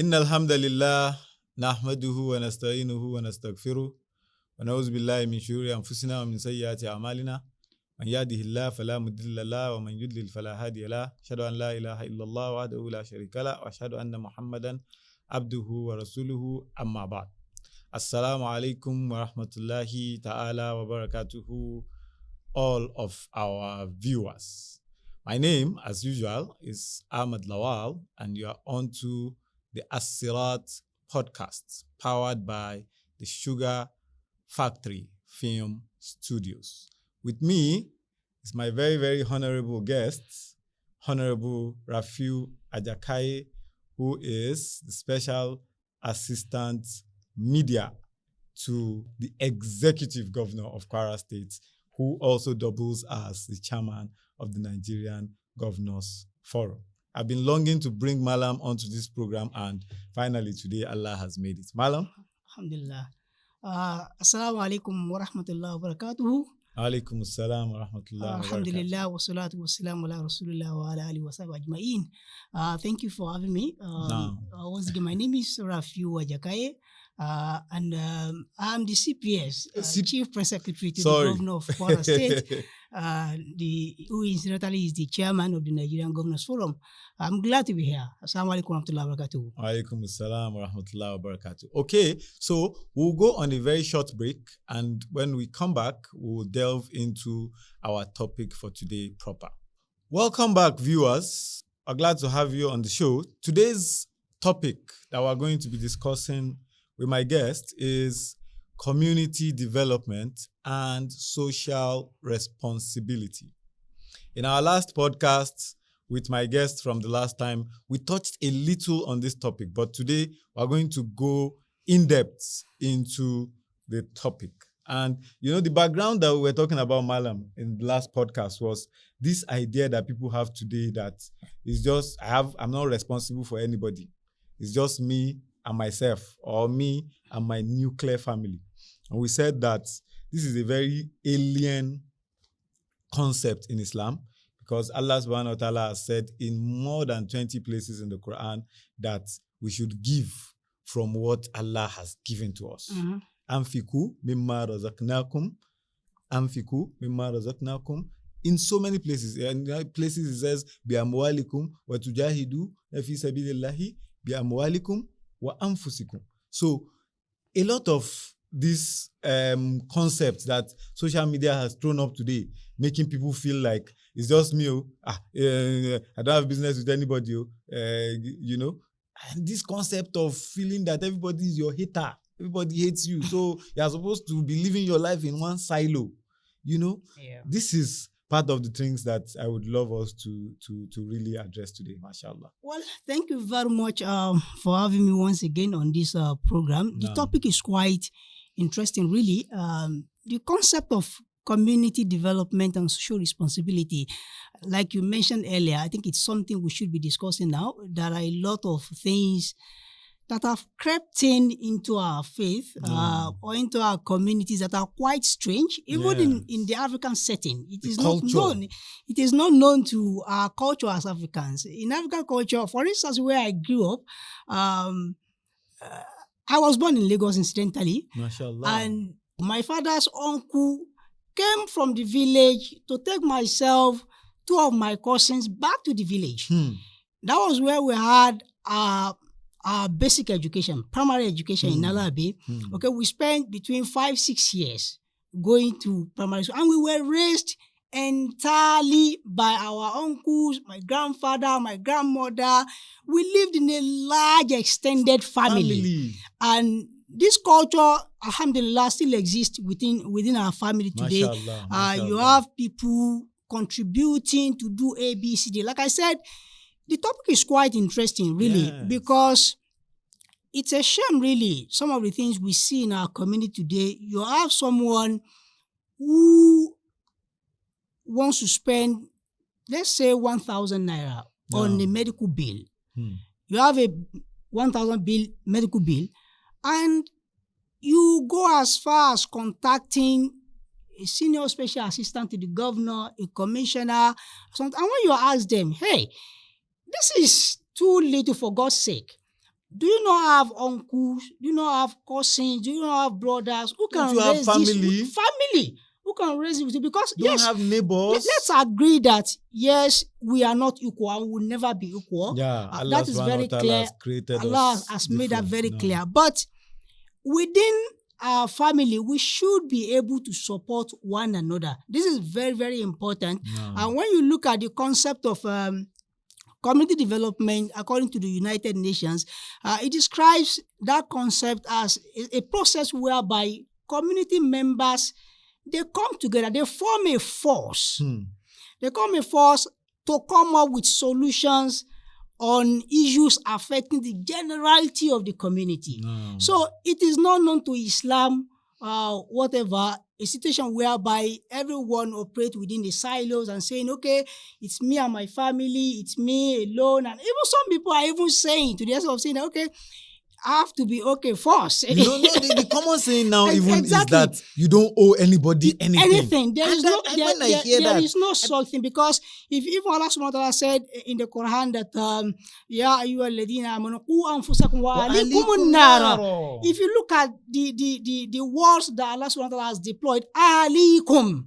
إن الحمد لله نحمده ونستعينه ونستغفره ونعوذ بالله من شرور أنفسنا ومن سيئات أعمالنا من يهده الله فلا مضل له ومن يضلل فلا هادي له أشهد أن لا إله إلا الله وحده لا شريك له وأشهد أن محمدا عبده ورسوله أما بعد السلام عليكم ورحمة الله تعالى وبركاته all of our viewers. My name, as usual, is Ahmad Lawal, and you are on to the AS-SIRAT podcast, powered by the Sugar Factory Film Studios. With me is my very, very honorable guest, Honorable Rafiu Ajakaye, who is the Special Assistant Media to the Executive Governor of Kwara State, who also doubles as the chairman of the Nigerian Governors Forum. I've been longing to bring Mallam onto this program, and finally today Allah has made it. Mallam? Alhamdulillah. Assalamu alaikum wa rahmatullahi wa barakatuhu. Alaikum assalam wa rahmatullahi wa barakatuh. Alhamdulillah wa salatu wa salamu ala rasulillah wa ala alihi wa sahbihi ajma'in. Thank you for having me. Once again, my name is Rafiu Ajakaye. And I'm the CPS, Chief Press Secretary to the Governor of Kwara State, who incidentally is the chairman of the Nigerian Governors Forum. I'm glad to be here. Assalamu alaikum wa rahmatullahi wa barakatuh. Alaikum assalam wa rahmatullahi wa barakatuh. Okay, so we'll go on a very short break, and when we come back, we'll delve into our topic for today proper. Welcome back, viewers. I'm glad to have you on the show. Today's topic that we're going to be discussing with my guest is community development and social responsibility. In our last podcast with my guest from the last time, we touched a little on this topic, but today we're going to go in depth into the topic. And the background that we were talking about, Mallam, in the last podcast was this idea that people have today that is just, I'm not responsible for anybody. It's just me and myself, or me and my nuclear family. And we said that this is a very alien concept in Islam, because Allah subhanahu wa ta'ala has said in more than 20 places in the Quran that we should give from what Allah has given to us. Anfiku mimma razaqnakum. Anfiku mimma razaqnakum. In so many places. In places it says, bi amwalikum wa tujahidu fi sabilillahi bi amwalikum wa anfusikum. So a lot of these concepts that social media has thrown up today, making people feel like it's just me, I don't have business with anybody, and this concept of feeling that everybody is your hater, everybody hates you, so you're supposed to be living your life in one silo, This is part of the things that I would love us to really address today, mashallah. Well, thank you very much for having me once again on this program. The topic is quite interesting, really. The concept of community development and social responsibility, like you mentioned earlier, I think it's something we should be discussing now. There are a lot of things that have crept into our faith or into our communities that are quite strange, even in the African setting. It is not known. It is not known to our culture as Africans. In African culture, for instance, where I grew up, I was born in Lagos, incidentally. Mashallah. And my father's uncle came from the village to take myself, two of my cousins, back to the village. That was where we had our basic education, primary education in Alabi. Okay, we spent between 5-6 years going to primary school, and we were raised entirely by our uncles, my grandfather, my grandmother. We lived in a large extended family. And this culture, alhamdulillah, still exists within our family today. Mashallah. You have people contributing to do A, B, C, D. Like I said, the topic is quite interesting, really, because it's a shame, really, some of the things we see in our community today. You have someone who wants to spend, let's say, 1,000 naira on a medical bill. You have a 1,000 medical bill, and you go as far as contacting a senior special assistant to the governor, a commissioner, something. And when you ask them, hey, this is too little for God's sake, do you not have uncles? Do you not have cousins? Do you not have brothers? Who Don't can you have raise family? this? Family. Who can raise it with you? Because Don't yes, have neighbors. let's agree that yes, we are not equal and will never be equal. Yeah, Allah That is very subhanahu wa ta'ala clear. has created Allah us has made that different. very No. clear. But within our family, we should be able to support one another. This is very, very important. No. And when you look at the concept of community development, according to the United Nations, it describes that concept as a process whereby community members, they come together, they form a force. They form a force to come up with solutions on issues affecting the generality of the community. No. So it is not known to Islam, whatever, a situation whereby everyone operates within the silos and saying, okay, it's me and my family, it's me alone. And even some people are even saying, to the extent of saying, okay, I have to be okay first. You know, no, the common saying now even Exactly. is that you don't owe anybody anything. There is And no, that- there, when I there- hear there that, is no such thing, because if Allah subhanahu wa ta'ala said in the Quran that Ya ayyuhalladhina amanu qu anfusakum wa alaykumun nara. If you look at the words that Allah subhanahu wa ta'ala has deployed, alaykum,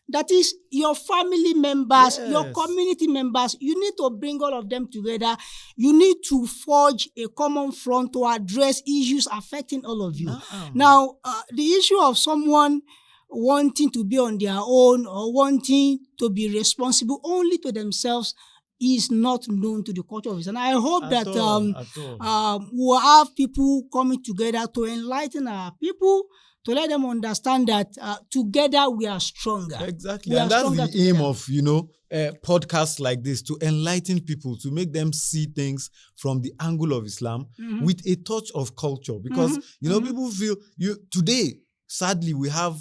that is your family members, your Yes. community members, you need to bring all of them together. You need to forge a common front to address issues affecting all of you. Naam. Now, the issue of someone wanting to be on their own or wanting to be responsible only to themselves is not known to the culture of Islam. I hope that At all. we'll have people coming together to enlighten our people, to let them understand that together we are stronger. Exactly. We are And that's stronger the aim together. of, podcasts like this, to enlighten people, to make them see things from the angle of Islam with a touch of culture. Because, people feel today, sadly, we have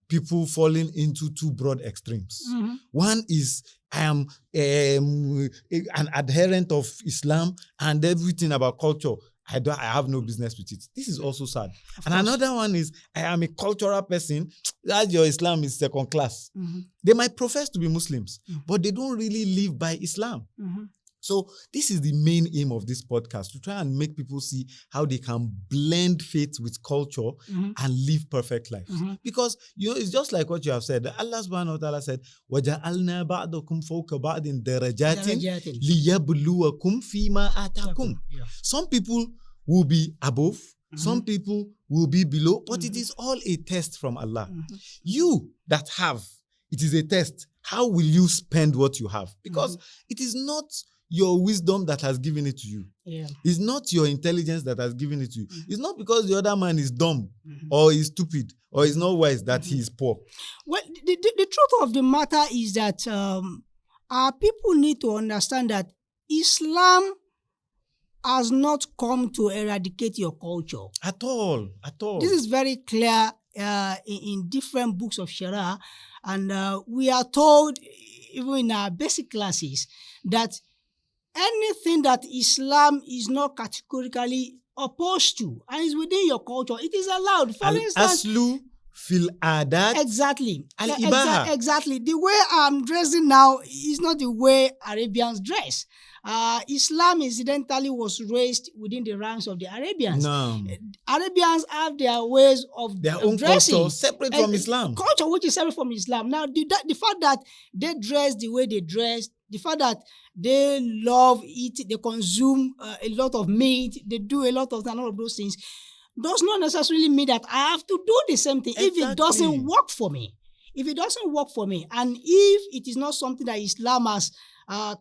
people falling into two broad extremes. One is, I am an adherent of Islam and everything about culture. I have no business with it. This is also sad. And another one is, I am a cultural person. That your Islam is second class. They might profess to be Muslims, but they don't really live by Islam. So this is the main aim of this podcast, to try and make people see how they can blend faith with culture and live perfect lives. Because, it's just like what you have said. Allah subhanahu wa ta'ala said, وَجَعَلْنَا بَعْضَكُمْ فَوْقَ بَعْضٍ دَرَجَاتٍ لِيَبْلُوَكُمْ فِيمَا آتَاكُمْ. Some people will be above, some people will be below, but it is all a test from Allah. You that have, it is a test. How will you spend what you have? Because it is not your wisdom that has given it to you. It's not your intelligence that has given it to you. It's not because the other man is dumb or is stupid or is not wise that he is poor. Well, the truth of the matter is that our people need to understand that Islam has not come to eradicate your culture. At all. This is very clear in different books of Sharia, and we are told, even in our basic classes, that anything that Islam is not categorically opposed to and is within your culture, it is allowed. For instance, Al-aslu fil adat. Exactly. Al-ibaha. Exactly. The way I'm dressing now is not the way Arabians dress. Islam incidentally was raised within the ranks of the Arabians. No. Arabians have their ways of Their own dressing. culture separate from Islam. Culture which is separate from Islam. Now, the fact that they dress the way they dress, the fact that they love it, they consume a lot of meat, they do a lot of and all of those things, does not necessarily mean that I have to do the same thing if it doesn't work for me. If it doesn't work for me, and if it is not something that Islam has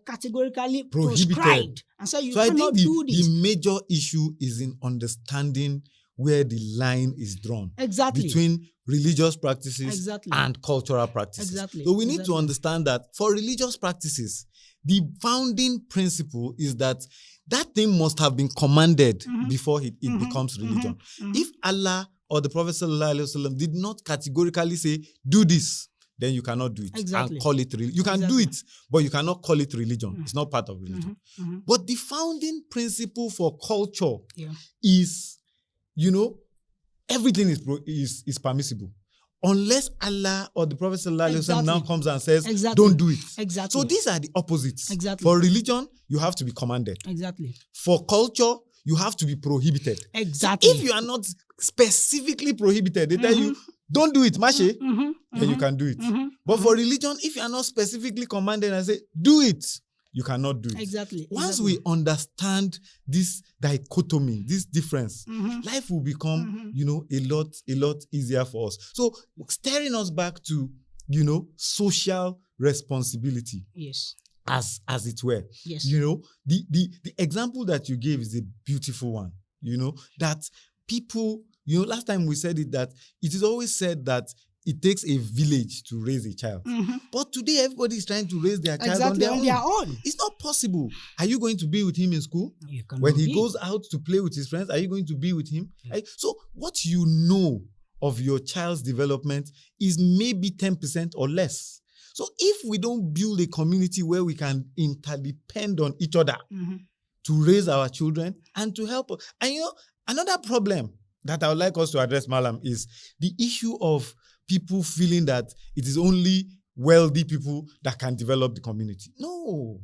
categorically prescribed, and so you cannot do this. The major issue is in understanding where the line is drawn between religious practices and cultural practices. So we need to understand that for religious practices, the founding principle is that thing must have been commanded before it becomes religion. If Allah or the Prophet ﷺ did not categorically say, do this, then you cannot do it and call it religion. You can do it, but you cannot call it religion. It's not part of religion. But the founding principle for culture is, everything is permissible. Unless Allah or the Prophet ﷺ now comes and says, don't do it. So these are the opposites. For religion, you have to be commanded. For culture, you have to be prohibited. Exactly. So if you are not specifically prohibited, they tell you, don't do it, Mashe, then you can do it. But for religion, if you are not specifically commanded and say, do it, you cannot do it. Exactly. Once we understand this dichotomy, this difference, life will become, a lot easier for us. So steering us back to, social responsibility. Yes. As it were. Yes. The example that you gave is a beautiful one. That people, last time we said it, that it is always said that it takes a village to raise a child. But today, everybody is trying to raise their child on their own. It's not possible. Are you going to be with him in school? When he goes out to play with his friends, are you going to be with him? So what you know of your child's development is maybe 10% or less. So if we don't build a community where we can interdepend on each other to raise our children and to help us. And another problem that I would like us to address, Mallam, is the issue of people feeling that it is only wealthy people that can develop the community. No,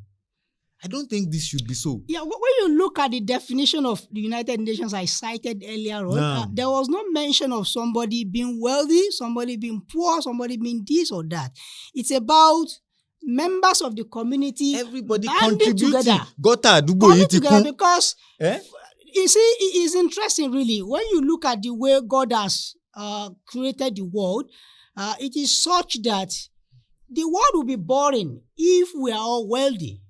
I don't think this should be so. Yeah, when you look at the definition of the United Nations I cited earlier on, there was no mention of somebody being wealthy, somebody being poor, somebody being this or that. It's about members of the community, everybody contributing together. Together because you see, it is interesting really when you look at the way God has created the world. It is such that the world will be boring if we are all wealthy.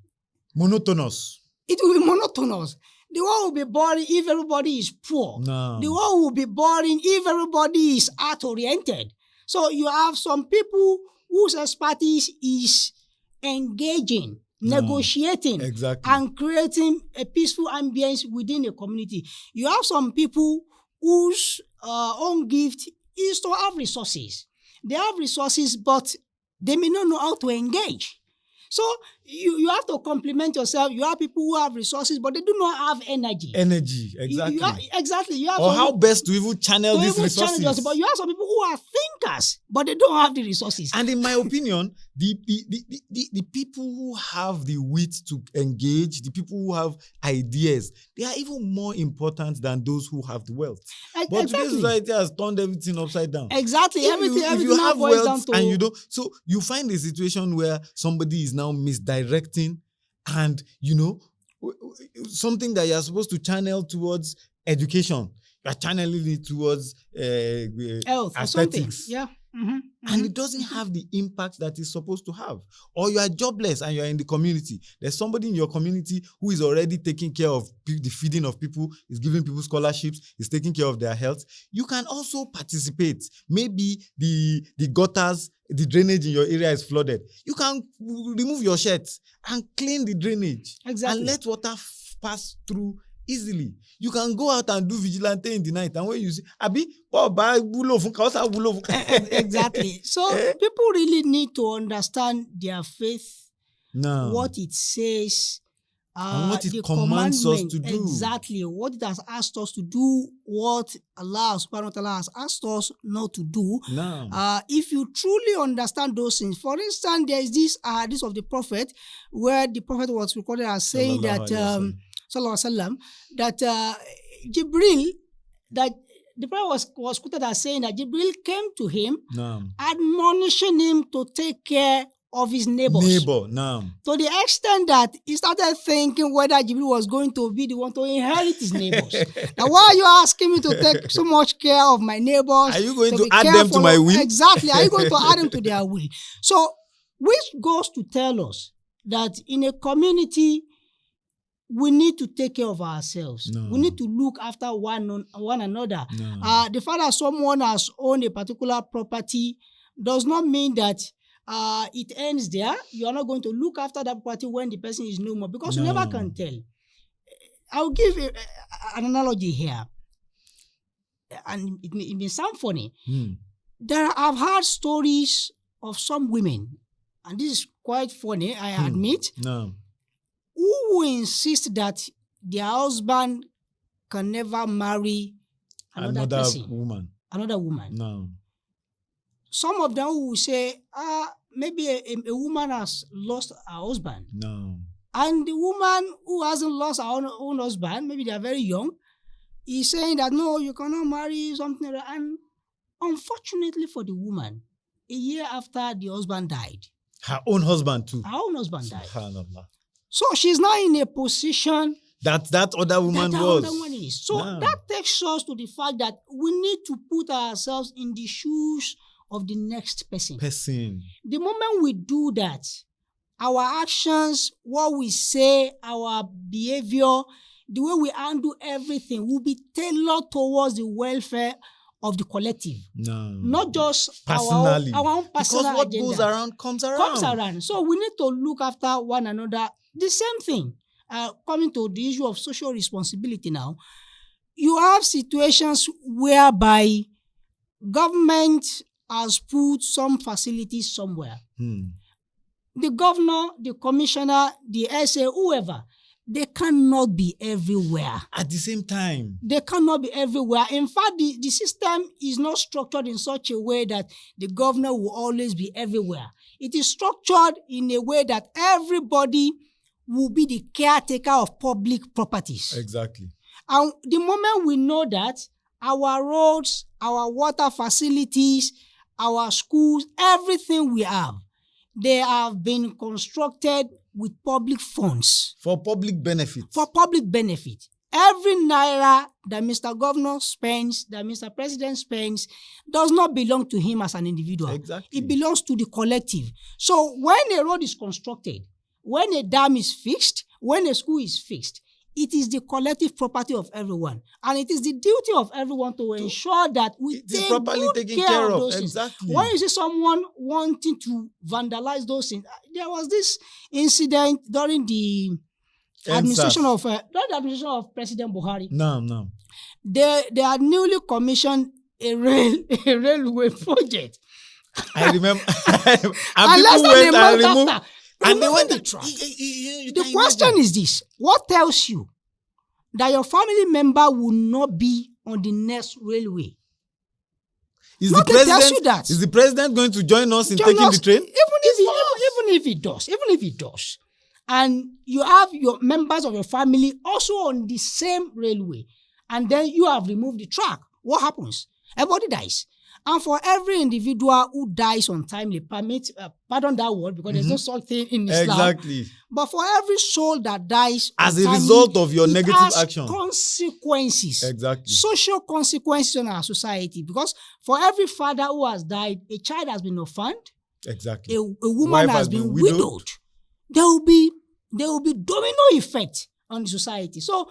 Monotonous. It will be monotonous. The world will be boring if everybody is poor. No. The world will be boring if everybody is art-oriented. So you have some people whose expertise is engaging, negotiating, and creating a peaceful ambience within a community. You have some people whose own gift is to have resources. They have resources, but they may not know how to engage. So you have to complement yourself. You have people who have resources, but they do not have energy. Exactly. You have or how best to even channel these resources. But you have some people who are thinkers, but they don't have the resources. And in my opinion, the people who have the wit to engage, the people who have ideas, they are even more important than those who have the wealth. But today's society has turned everything upside down. Exactly. If you have wealth and you don't, so you find a situation where somebody is now misdirecting, and something that you're supposed to channel towards education, you're channeling it towards health aesthetics. Yeah. And it doesn't have the impact that it's supposed to have. Or you are jobless and you are in the community. There's somebody in your community who is already taking care of the feeding of people, is giving people scholarships, is taking care of their health. You can also participate. Maybe the gutters, the drainage in your area is flooded. You can remove your shirts and clean the drainage. Exactly. And let water pass through easily. You can go out and do vigilante in the night, and when you see, exactly. So people really need to understand their faith, what it says, and what it commands us to do. Exactly. What it has asked us to do, what Allah subhanahu wa ta'ala has asked us not to do. If you truly understand those things, for instance, there is this hadith of the Prophet where the Prophet was recorded as saying that Sallallahu Alaihi Wasallam, that Jibril, that the Prophet was quoted as saying that Jibril came to him, admonishing him to take care of his neighbors. To the extent that he started thinking whether Jibril was going to be the one to inherit his neighbors. Now, why are you asking me to take so much care of my neighbors? Are you going to add them to my will? Exactly. Are you going to add them to their will? So, which goes to tell us that in a community, we need to take care of ourselves. We need to look after one another. The fact that someone has owned a particular property does not mean that it ends there. You are not going to look after that property when the person is no more, because you never can tell. I'll give an analogy here, and it may sound funny. I've heard stories of some women, and this is quite funny, I admit, who insist that their husband can never marry another person. Another woman. Some of them will say, maybe a woman has lost her husband. And the woman who hasn't lost her own husband, maybe they are very young, is saying that, no, you cannot marry something. And unfortunately for the woman, a year after the husband died, her own husband too. Her own husband died. Subhanallah. So she's now in a position that other woman was. Other one is. So that takes us to the fact that we need to put ourselves in the shoes of the next person. The moment we do that, our actions, what we say, our behavior, the way we handle everything will be tailored towards the welfare of the collective. Not just personally. Our own personal because what agenda. goes around comes around. So we need to look after one another. The same thing. Coming to the issue of social responsibility now, you have situations whereby government has put some facilities somewhere. The governor, the commissioner, the SA, whoever, they cannot be everywhere. At the same time. They cannot be everywhere. In fact, the system is not structured in such a way that the governor will always be everywhere. It is structured in a way that everybody will be the caretaker of public properties. Exactly. And the moment we know that, our roads, our water facilities, our schools, everything we have, they have been constructed with public funds. For public benefit. Every naira that Mr. Governor spends, that Mr. President spends, does not belong to him as an individual. Exactly. It belongs to the collective. So when a road is constructed, when a dam is fixed, when a school is fixed, it is the collective property of everyone. And it is the duty of everyone to ensure that we take properly good taken care of those exactly. things. When you see someone wanting to vandalize those things, there was this incident during the administration of President Buhari. No. They had newly commissioned a railway project. I remember. and people went and removed. And they went the track. The question is this: what tells you that your family member will not be on the next railway? Is the president going to join us in taking the train? Even if he does, and you have your members of your family also on the same railway, and then you have removed the track, what happens? Everybody dies. And for every individual who dies untimely, pardon that word because there's no such thing in Islam. Exactly. But for every soul that dies as a result of your negative action, consequences. Exactly. Social consequences in our society. Because for every father who has died, a child has been orphaned. Exactly. A woman has been widowed. There will be domino effect on the society. So.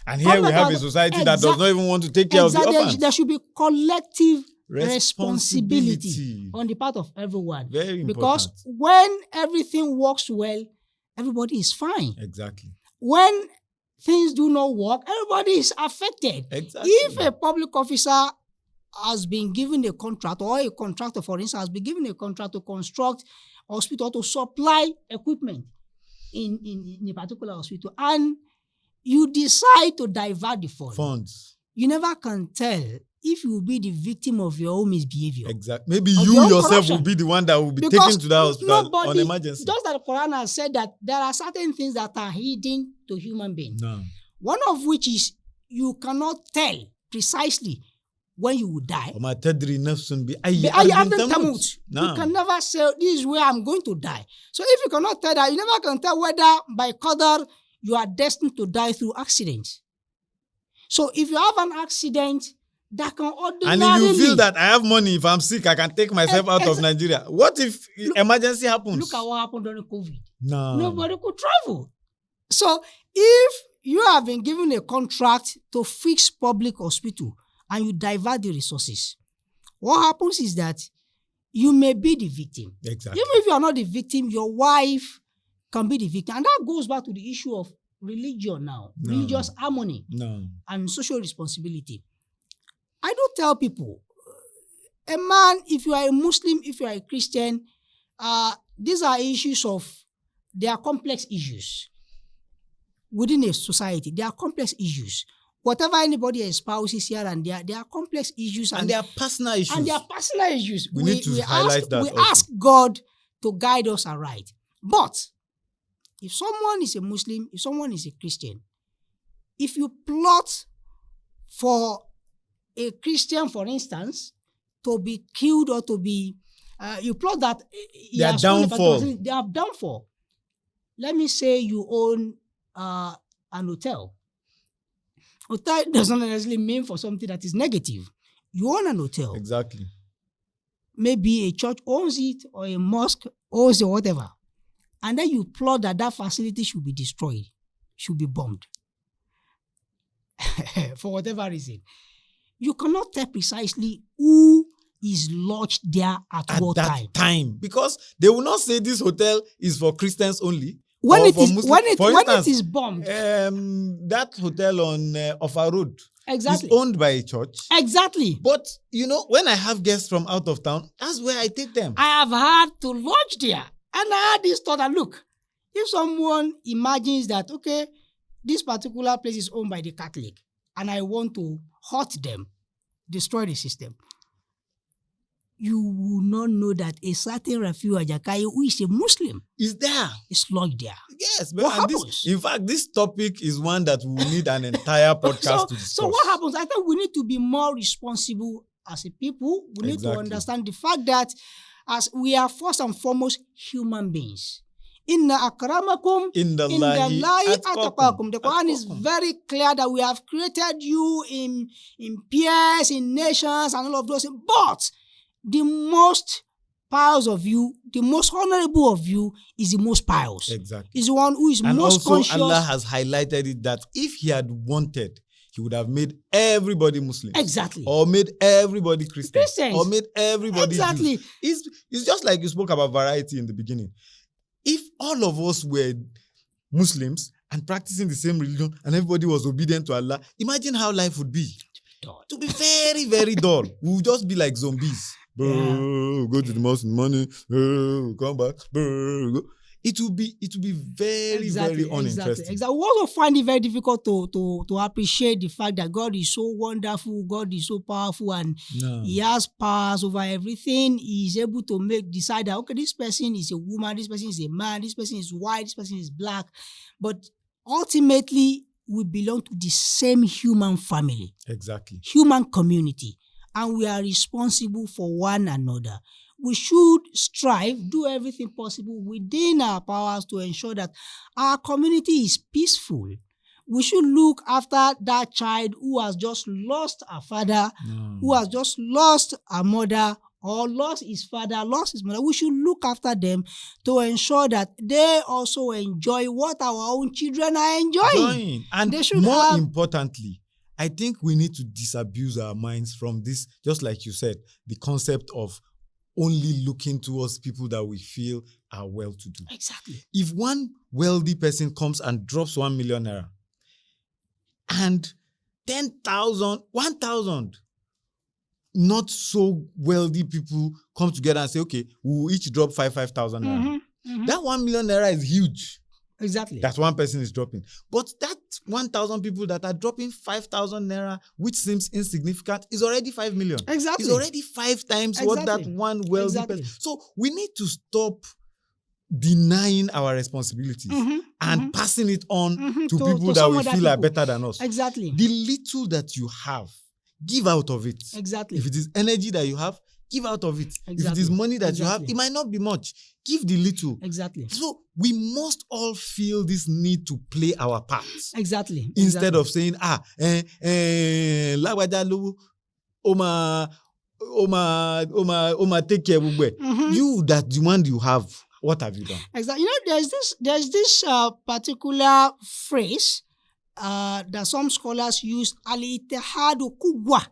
And here we have a society that does not even want to take care of the orphans. There should be collective responsibility on the part of everyone. Very important. Because when everything works well, everybody is fine. Exactly. When things do not work, everybody is affected. Exactly. If a public officer has been given a contract, or a contractor, for instance, has been given a contract to construct a hospital, to supply equipment in a particular hospital, and you decide to divert the funds, you never can tell if you will be the victim of your own misbehavior. Exactly. Maybe you yourself will be the one that will be taken to the hospital on emergency. Just that the Quran has said that there are certain things that are hidden to human beings. No. One of which is you cannot tell precisely when you will die. You can never say, this is where I'm going to die. So if you cannot tell that, you never can tell whether by qadar you are destined to die through accidents. So if you have an accident that can ordinarily... And if you feel that I have money, if I'm sick, I can take myself out of Nigeria. What if emergency happens? Look at what happened during COVID. No. Nobody could travel. So if you have been given a contract to fix public hospital and you divert the resources, what happens is that you may be the victim. Exactly. Even if you are not the victim, your wife can be the victim. And that goes back to the issue of religion now, religious harmony and social responsibility. I do tell people, a man, if you are a Muslim, if you are a Christian, these are issues they are complex issues within a society. They are complex issues. Whatever anybody espouses here and there, they are complex issues. And they are personal issues. We need to highlight that. We ask God to guide us aright. But if someone is a Muslim, if someone is a Christian, if you plot for a Christian, for instance, to be killed or to be, you plot that he Their has owned a particular downfall. facility, they have downfall. Let me say you own an hotel. Hotel does not necessarily mean for something that is negative. You own an hotel. Exactly. Maybe a church owns it or a mosque owns it or whatever. And then you plot that that facility should be destroyed, should be bombed. For whatever reason. You cannot tell precisely who is lodged there at what that time. Because they will not say this hotel is for Christians only. When or it for is Muslims. when it For when instance, it is bombed. that hotel on Offa Road Exactly. is owned by a church. Exactly. But when I have guests from out of town, that's where I take them. I have had to lodge there. And I had this thought that, look, if someone imagines that, okay, this particular place is owned by the Catholic and I want to hurt them, destroy the system, you will not know that a certain Rafiu Ajakaye, who is a Muslim, Is there? is lodged there. Yes. What and happens? in fact, this topic is one that we will need an entire podcast to discuss. So what happens? I think we need to be more responsible as a people. We need to Exactly. understand the fact that as we are first and foremost human beings. Inna akramakum Indallahi atqakum. The Quran is atqakum. very clear that we have created you in pairs, in nations, and all of those things. But the most pious of you, the most honorable of you, is the most pious. Exactly. Is the one who is And most also conscious. Allah has highlighted it that if he had wanted, he would have made everybody Muslim. Exactly. Or made everybody Christian. Christians. Or made everybody Exactly. Jews. It's just like you spoke about variety in the beginning. If all of us were Muslims and practicing the same religion and everybody was obedient to Allah, imagine how life would be. To be very, very dull. We would just be like zombies. Go to the mosque in the morning, come back. It will be very, very uninteresting. Exactly. We also find it very difficult to appreciate the fact that God is so wonderful, God is so powerful, and He has powers over everything. He is able to decide that, okay, this person is a woman, this person is a man, this person is white, this person is black. But ultimately, we belong to the same human family. Exactly. Human community. And we are responsible for one another. We should strive, do everything possible within our powers to ensure that our community is peaceful. We should look after that child who has just lost a father, who has just lost a mother, or lost his father, lost his mother. We should look after them to ensure that they also enjoy what our own children are enjoying. And they should more importantly, I think we need to disabuse our minds from this, just like you said, the concept of only looking towards people that we feel are well-to-do. Exactly. If one wealthy person comes and drops 1 million naira and 10,000, 1,000 not so wealthy people come together and say, okay, we'll each drop 5,000 naira. That 1 million naira is huge. Exactly. That one person is dropping. But that 1,000 people that are dropping 5,000 naira, which seems insignificant, is already 5 million. Exactly. It's already 5 times what that one wealthy person. So we need to stop denying our responsibilities and passing it on to people that we feel are better than us. Exactly. The little that you have, give out of it. Exactly. If it is energy that you have, give out of it. Exactly. If it is money that you have, it might not be much. Give the little. Exactly. So we must all feel this need to play our parts. Exactly. Instead of saying, lagbaja lowo, oma take care of you, that the one you have, what have you done? Exactly. There's this particular phrase that some scholars use, al-ittihadu quwwa.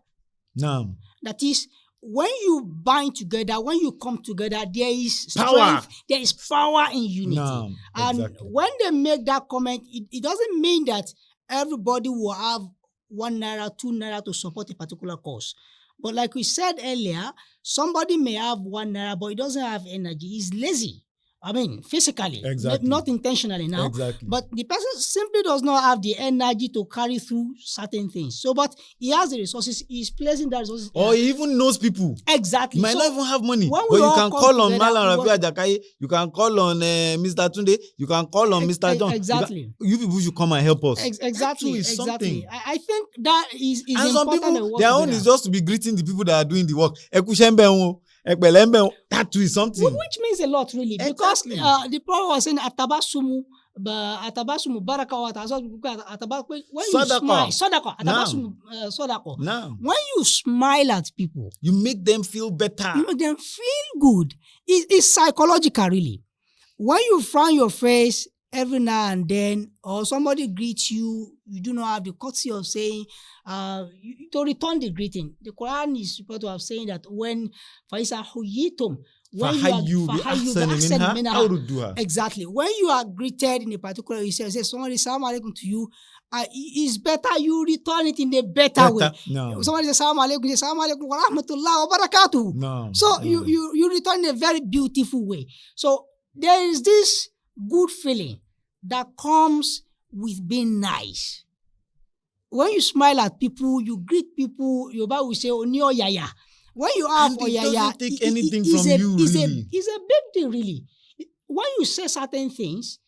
No. That is, when you bind together, when you come together, there is strength, power. There is power in unity. No, and exactly. when they make that comment, it doesn't mean that everybody will have 1 naira, 2 naira to support a particular cause. But like we said earlier, somebody may have 1 naira, but he doesn't have energy. He's lazy. physically, Exactly. not intentionally now. Exactly. But the person simply does not have the energy to carry through certain things. So, but he has the resources. He's placing that resources. Or he even knows people. Exactly. You might not even have money, when but we you all can come call on together, Mallam, we Rafiu, Ajakaye. You can call on Mr. Tunde. You can call on Mr. John. Exactly. You people should come and help us. Exactly. That too is something. I think that is And some important. people, their own is just to be greeting the people that are doing the work. That too is something. Which means a lot, really. Exactly. Because the Prophet was saying, Atabasumu baraka wa when you smile, sadaqah. Now, When you smile at people, you make them feel better. you make them feel good. It's psychological, really. When you frown your face every now and then, or somebody greets you, you do not have the courtesy of saying, to return the greeting. The Quran is supposed to have saying that when Faisa Huyitum, exactly. When you are greeted in a particular, you say somebody salam alaikum to you, it's better you return it in a better way. No. Somebody says salam alaikum wa rahmatullah wa barakatuh. No. So you return in a very beautiful way. So there is this good feeling that comes with being nice. When you smile at people, you greet people, your Bible will say, Oni oyaya. When you have and oyaya, it doesn't take anything from you, really. It's a big deal, really. When you say certain things,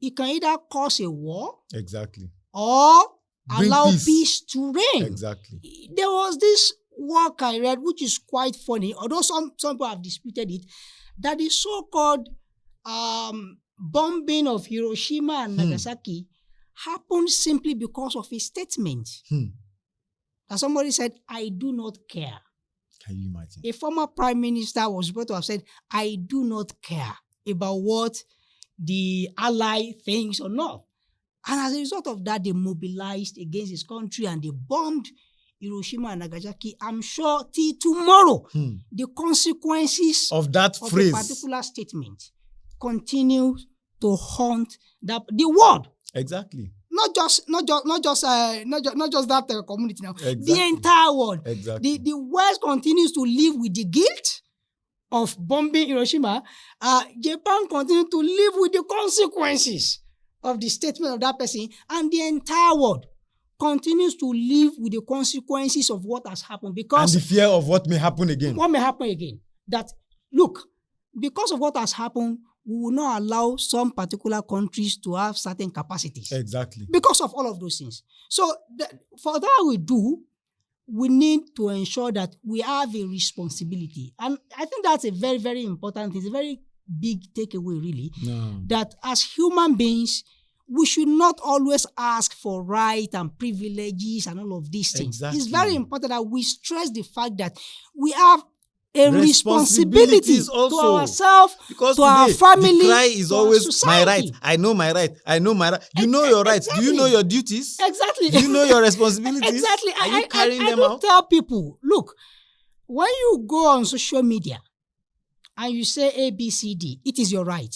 it can either cause a war, exactly, or bring allow peace to reign. Exactly. There was this work I read, which is quite funny, although some people have disputed it, that the so-called bombing of Hiroshima and Nagasaki happened simply because of a statement. That somebody said, I do not care. Can you imagine? A former prime minister was supposed to have said, I do not care about what the ally thinks or not. And as a result of that, they mobilized against his country and they bombed Hiroshima and Nagasaki. I'm sure till tomorrow, the consequences of that phrase, a particular statement, continue to haunt the world. Exactly. Not just that community now. Exactly. The entire world. Exactly. The West continues to live with the guilt of bombing Hiroshima. Japan continues to live with the consequences of the statement of that person, and the entire world continues to live with the consequences of what has happened, because and the fear of what may happen again. What may happen again? That look, because of what has happened, we will not allow some particular countries to have certain capacities. Exactly. Because of all of those things. So for that we need to ensure that we have a responsibility. And I think that's a very, very important thing. It's a very big takeaway, really. No. That as human beings, we should not always ask for rights and privileges and all of these things. Exactly. It's very important that we stress the fact that we have a responsibility to ourselves, because to our family, the cry is always society. My right. I know my right. I know my right. You know your rights. Exactly. Do you know your duties? Exactly. Do you know your responsibilities? Exactly. Are you carrying them I out? tell people, look, when you go on social media and you say A, B, C, D, it is your right.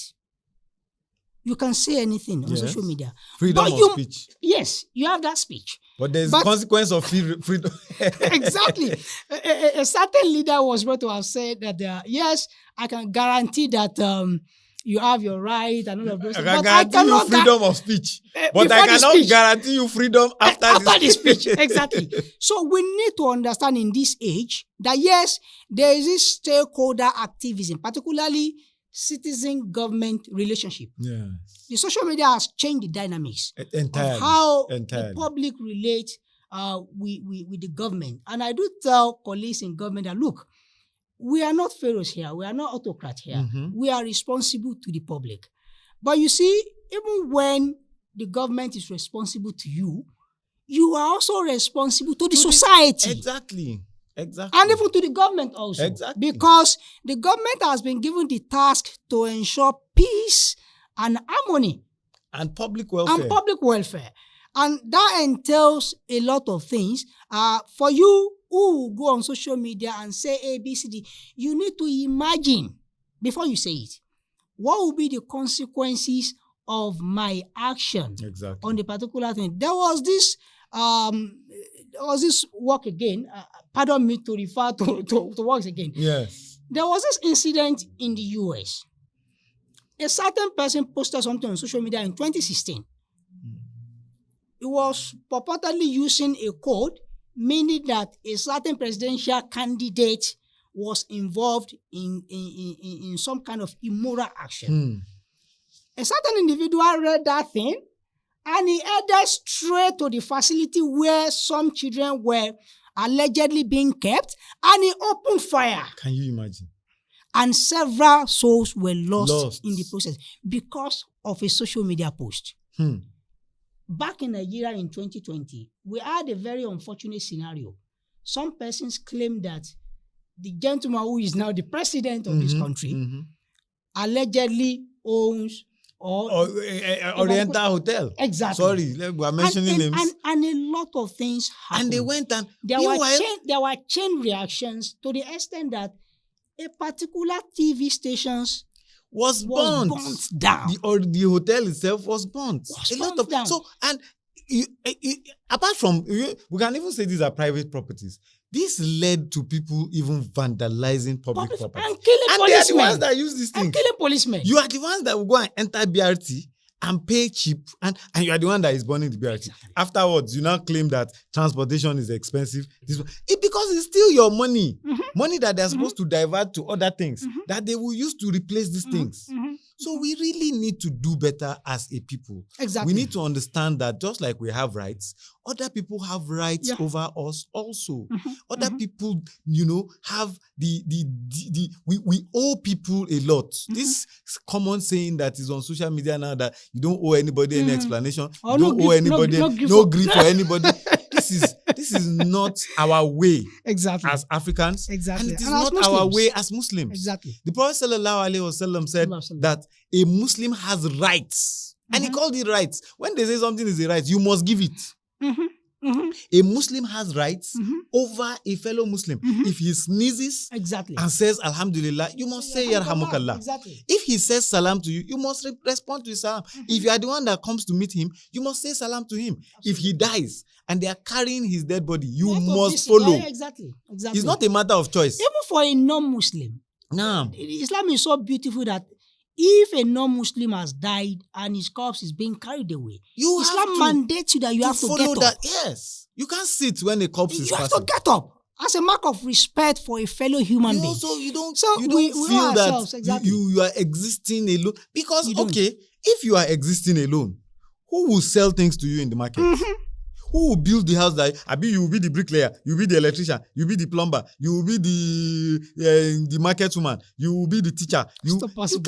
You can say anything on social media. Freedom of speech. Yes, you have that speech. But there's a consequence of freedom. Exactly. A certain leader was about to have said that, yes, I can guarantee that you have your right and all of those things. I cannot you freedom of speech. But I cannot guarantee you freedom after the speech. Exactly. So we need to understand in this age that, yes, there is this stakeholder activism, particularly citizen-government relationship. Yeah. The social media has changed the dynamics entirely, of how the public relates with the government. And I do tell colleagues in government that, look, we are not pharaohs here. We are not autocrats here. We are responsible to the public. But you see, even when the government is responsible to you, you are also responsible to the society. Exactly. Exactly. And even to the government also. Exactly. Because the government has been given the task to ensure peace and harmony. And public welfare. And that entails a lot of things. For you who go on social media and say A, B, C, D, you need to imagine, before you say it, what will be the consequences of my action on the particular thing. There was this work again. Pardon me to refer to works again. Yes. There was this incident in the US a certain person posted something on social media in 2016. It was purportedly using a code, meaning that a certain presidential candidate was involved in some kind of immoral action. A certain individual read that thing and he headed straight to the facility where some children were allegedly being kept, and he opened fire. Can you imagine? And several souls were lost in the process because of a social media post. Back in Nigeria in 2020, we had a very unfortunate scenario. Some persons claim that the gentleman who is now the president of this country allegedly owns Oriental Hotel. Exactly. Sorry, we are mentioning names. And a lot of things happened. And they went and there were chain reactions to the extent that a particular TV stations was burnt down. The hotel itself was burnt. Down. So, and apart from, we can even say these are private properties. This led to people even vandalizing public property. And killing policemen. They are the ones that use this thing. And killing policemen. You are the ones that will go and enter BRT and pay cheap, and you are the one that is burning the BRT. Exactly. Afterwards, you now claim that transportation is expensive. Because it's still your money. Money that they're supposed to divert to other things that they will use to replace these things. So we really need to do better as a people. Exactly. We need to understand that just like we have rights, other people have rights over us also. Other people, have we owe people a lot. This common saying that is on social media now that you don't owe anybody any explanation, you don't owe anybody no grief for anybody. This is not our way as Africans. Exactly. And it is not our way as Muslims. Exactly. The Prophet ﷺ said that a Muslim has rights. And he called it rights. When they say something is a right, you must give it. A Muslim has rights over a fellow Muslim. If he sneezes and says Alhamdulillah, you must say Yarhamukallah. Exactly. If he says salam to you, you must respond to his salam. If you are the one that comes to meet him, you must say salam to him. Absolutely. If he dies and they are carrying his dead body, you must follow. Exactly. It's not a matter of choice. Even for a non-Muslim, Islam is so beautiful that if a non-Muslim has died and his corpse is being carried away, Islam mandates you that you have to get up. That. Yes. You can't sit when a corpse is passing. You have to get up as a mark of respect for a fellow human being. Also, you don't feel that you are existing alone. Because, if you are existing alone, who will sell things to you in the market? Who will build the house that you will be the bricklayer, you will be the electrician, you will be the plumber, you will be the market woman, you will be the teacher. It's not possible.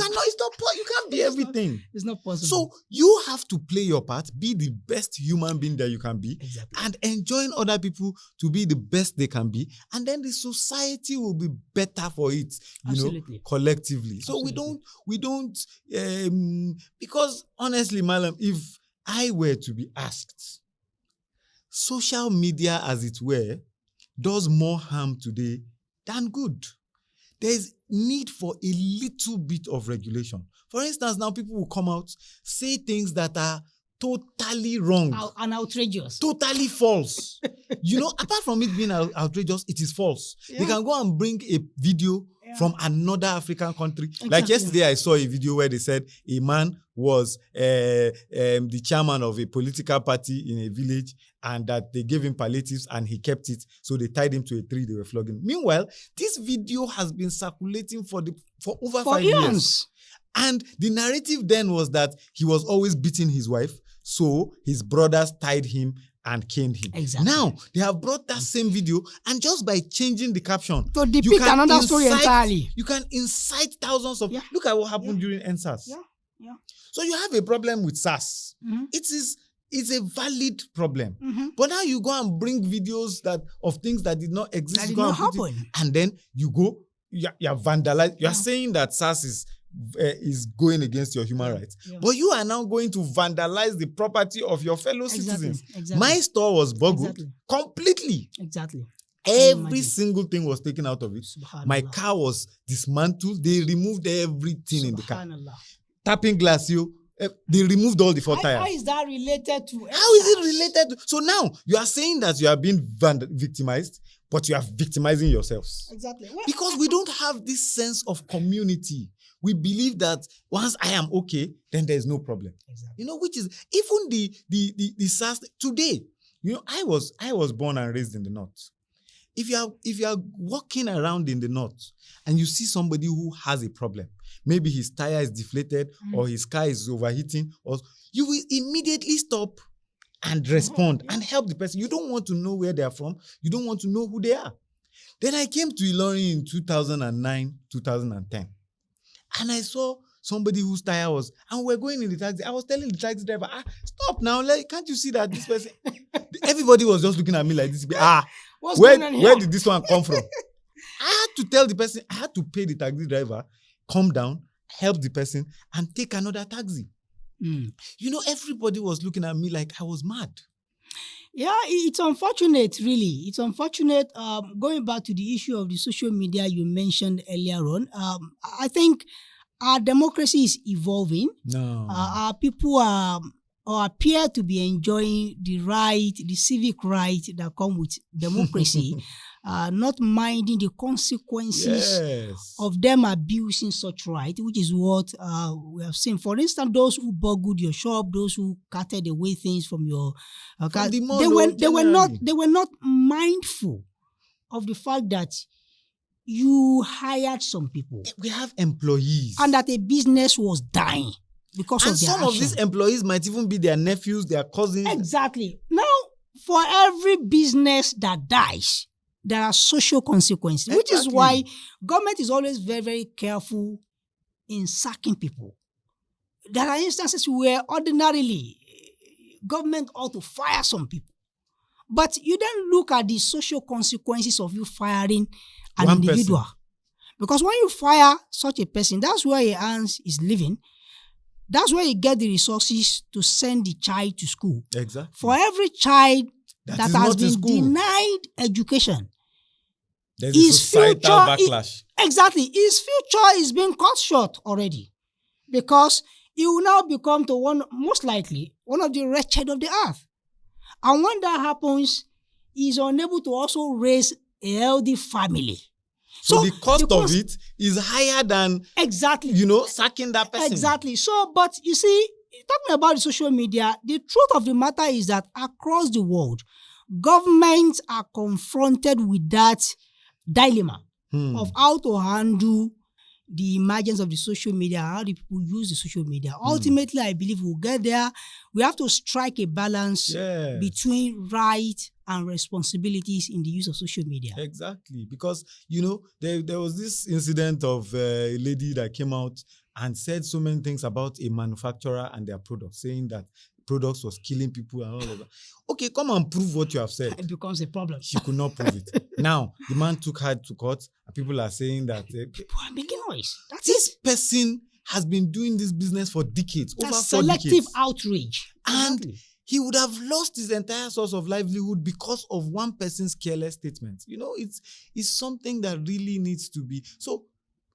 You can't be everything. It's not possible. So you have to play your part, be the best human being that you can be, and enjoin other people to be the best they can be, and then the society will be better for it, collectively. So we don't because honestly, Mallam, if I were to be asked, social media, as it were, does more harm today than good. There is need for a little bit of regulation. For instance, now people will come out, say things that are totally wrong. And outrageous. Totally false. Apart from it being outrageous, it is false. They can go and bring a video from another African country. Exactly. Like yesterday, I saw a video where they said a man was the chairman of a political party in a village, and that they gave him palliatives and he kept it. So they tied him to a tree, they were flogging. Meanwhile, this video has been circulating for over 5 years. And the narrative then was that he was always beating his wife, so his brothers tied him and caned him. Exactly. Now, they have brought that same video, and just by changing the caption, to depict another story entirely. You can incite thousands of... Look at what happened during NSAS. Yeah. So you have a problem with SARS. It's a valid problem. But now you go and bring videos of things that did not exist. That did not happen. And then you go, you're vandalized. You're saying that SARS is going against your human rights. But you are now going to vandalize the property of your fellow citizens. Exactly. My store was burgled completely. Exactly. Every single thing was taken out of it. My car was dismantled. They removed everything in the car. Tapping glass, they removed all the four tires. How is that related to? How is it related to? So now you are saying that you are being victimized, but you are victimizing yourselves. Exactly. Because we don't have this sense of community. we believe that once I am okay, then there's no problem. Exactly. Which is even the SARS today. I was born and raised in the north. If you are walking around in the north and you see somebody who has a problem, maybe his tire is deflated or his car is overheating, or you will immediately stop and respond and help the person. You don't want to know where they are from. You don't want to know who they are. Then I came to Ilorin in 2009, 2010, and I saw somebody whose tire was, and we're going in the taxi. I was telling the taxi driver, stop now. Can't you see that this person? Everybody was just looking at me like this. Where did this one come from? I had to tell the person, I had to pay the taxi driver, calm down, help the person, and take another taxi. Everybody was looking at me like I was mad. Yeah, it's unfortunate, really. It's unfortunate. Going back to the issue of the social media you mentioned earlier on, I think our democracy is evolving. No. Our people are or appear to be enjoying the civic right that come with democracy, not minding the consequences of them abusing such right, which is what we have seen. For instance, those who burgled your shop, those who carted away things from your car, they were not mindful of the fact that you hired some people. We have employees. And that a business was dying because of their action. Of these employees might even be their nephews, their cousins. Exactly. Now, for every business that dies, there are social consequences, which is why government is always very, very careful in sacking people. There are instances where ordinarily government ought to fire some people. But you then look at the social consequences of you firing an individual. Because when you fire such a person, that's where he earns his living. That's where you get the resources to send the child to school. Exactly. For every child that has been denied education, there's a societal backlash. Exactly. His future is being cut short already. Because he will now become most likely, one of the wretched of the earth. And when that happens, he is unable to also raise a healthy family. So the cost of it is higher than sacking that person. Exactly. So, but you see, talking about the social media, the truth of the matter is that across the world, governments are confronted with that dilemma of how to handle the emergence of the social media, how the people use the social media. Ultimately, I believe we'll get there. We have to strike a balance between right and responsibilities in the use of social media. Exactly. Because, there was this incident of a lady that came out and said so many things about a manufacturer and their products, saying that products was killing people and all of that. Okay, come and prove what you have said. It becomes a problem. She could not prove it. Now, the man took her to court and people are saying that... people are making noise. This person has been doing this business for decades, over 4 decades. Selective outrage. And he would have lost his entire source of livelihood because of one person's careless statement. It's something that really needs to be... So,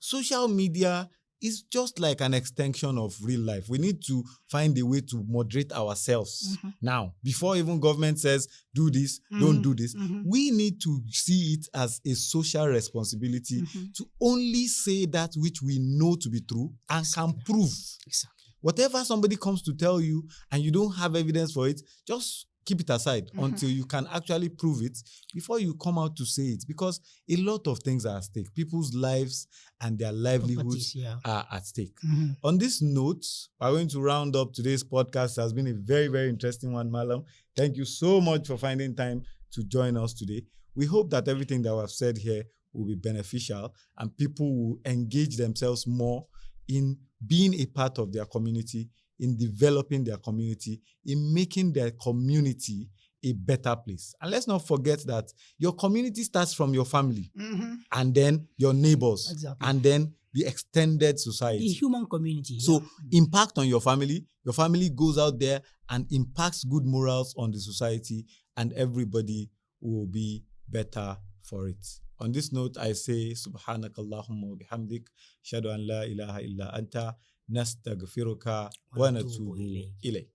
social media is just like an extension of real life. We need to find a way to moderate ourselves. Now, before even government says, do this, don't do this, we need to see it as a social responsibility to only say that which we know to be true and can prove. Exactly. Whatever somebody comes to tell you and you don't have evidence for it, just keep it aside until you can actually prove it before you come out to say it. Because a lot of things are at stake. People's lives and their livelihoods are at stake. On this note, we're going to round up today's podcast. It has been a very, very interesting one, Mallam. Thank you so much for finding time to join us today. We hope that everything that we've said here will be beneficial and people will engage themselves more in being a part of their community, in developing their community, in making their community a better place. And let's not forget that your community starts from your family and then your neighbors and then the extended society. The human community. So impact on your family goes out there and impacts good morals on the society and everybody will be better for it. On this note, I say, Subhanakallahumma wa bihamdik, shadu an la ilaha illa anta, nastaghfiruka wa natubu ilayk.